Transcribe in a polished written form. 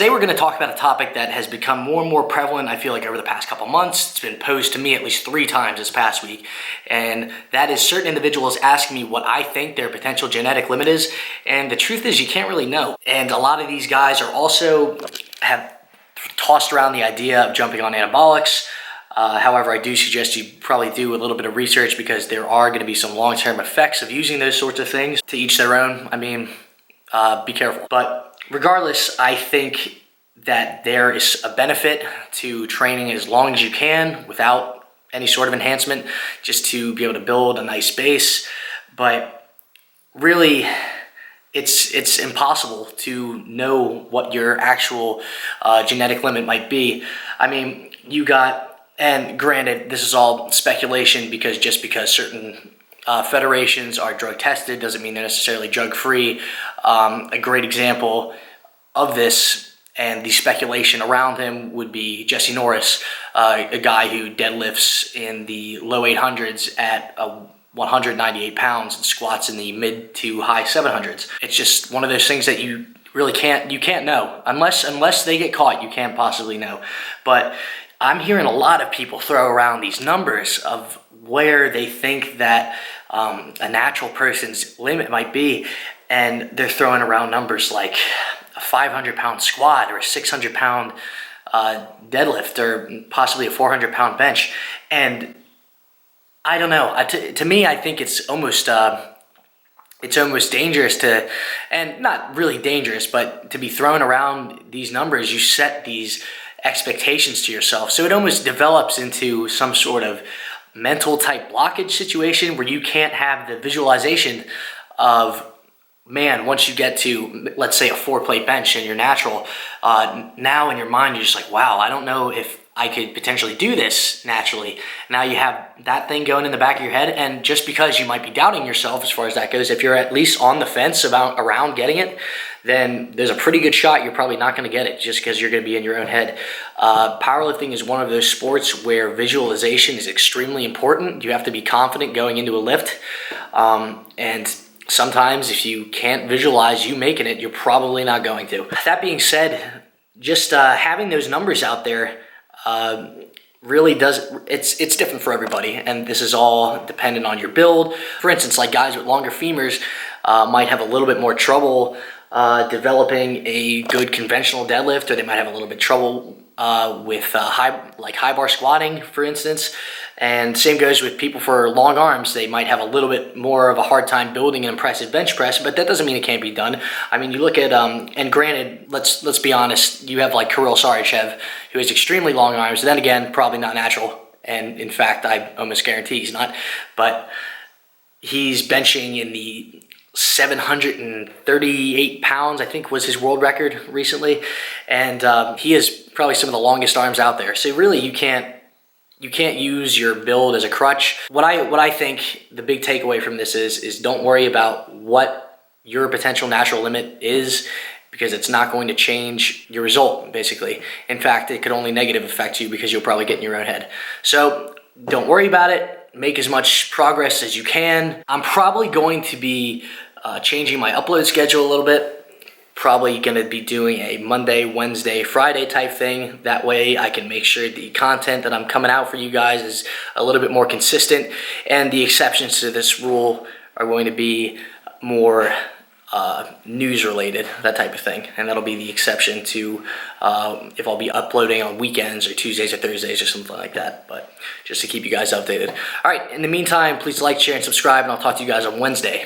today we're going to talk about a topic that has become more and more prevalent, I feel like, over the past couple months. It's been posed to me at least 3 times this past week, and that is certain individuals asking me what I think their potential genetic limit is, and the truth is you can't really know. And a lot of these guys are also have tossed around the idea of jumping on anabolics. However, I do suggest you probably do a little bit of research because there are going to be some long-term effects of using those sorts of things. To each their own. I mean, be careful. But regardless, I think that there is a benefit to training as long as you can without any sort of enhancement, just to be able to build a nice base. But really, it's impossible to know what your actual genetic limit might be. I mean, you got, and granted, this is all speculation because just because certain federations are drug tested doesn't mean they're necessarily drug free. A great example of this and the speculation around him would be Jesse Norris, a guy who deadlifts in the low 800s at 198 pounds and squats in the mid to high 700s. It's just one of those things that you really can't know unless they get caught. You can't possibly know. But I'm hearing a lot of people throw around these numbers of where they think that a natural person's limit might be, and they're throwing around numbers like a 500-pound squat or a 600-pound deadlift or possibly a 400-pound bench. And I don't know. To me, I think it's almost dangerous to, and not really dangerous, but to be thrown around these numbers. You set these expectations to yourself, so it almost develops into some sort of mental type blockage situation where you can't have the visualization of, man, once you get to, let's say, a 4-plate bench and you're natural, now in your mind you're just like, wow, I don't know if I could potentially do this naturally. Now you have that thing going in the back of your head, and just because you might be doubting yourself as far as that goes, if you're at least on the fence around getting it, then there's a pretty good shot you're probably not going to get it just because you're going to be in your own head. Powerlifting is one of those sports where visualization is extremely important. You have to be confident going into a lift, and sometimes if you can't visualize you making it, you're probably not going to. That being said, just having those numbers out there really does, it's different for everybody, and this is all dependent on your build. For instance, like guys with longer femurs might have a little bit more trouble developing a good conventional deadlift, or they might have a little bit trouble with high bar squatting, for instance. And same goes with people for long arms. They might have a little bit more of a hard time building an impressive bench press, but that doesn't mean it can't be done. I mean, you look at, and granted, let's be honest, you have like Kirill Sarychev, who has extremely long arms. Then again, probably not natural. And in fact, I almost guarantee he's not. But he's benching in the 738 pounds, I think was his world record recently. And he has probably some of the longest arms out there. So really, you can't use your build as a crutch. What I think the big takeaway from this is don't worry about what your potential natural limit is, because it's not going to change your result, basically. In fact, it could only negative affect you because you'll probably get in your own head. So don't worry about it. Make as much progress as you can. I'm probably going to be changing my upload schedule a little bit. Probably going to be doing a Monday, Wednesday, Friday type thing. That way I can make sure the content that I'm coming out for you guys is a little bit more consistent, and the exceptions to this rule are going to be more news related, that type of thing. And that'll be the exception to if I'll be uploading on weekends or Tuesdays or Thursdays or something like that, but just to keep you guys updated. All right, in the meantime, please like, share, and subscribe, and I'll talk to you guys on Wednesday.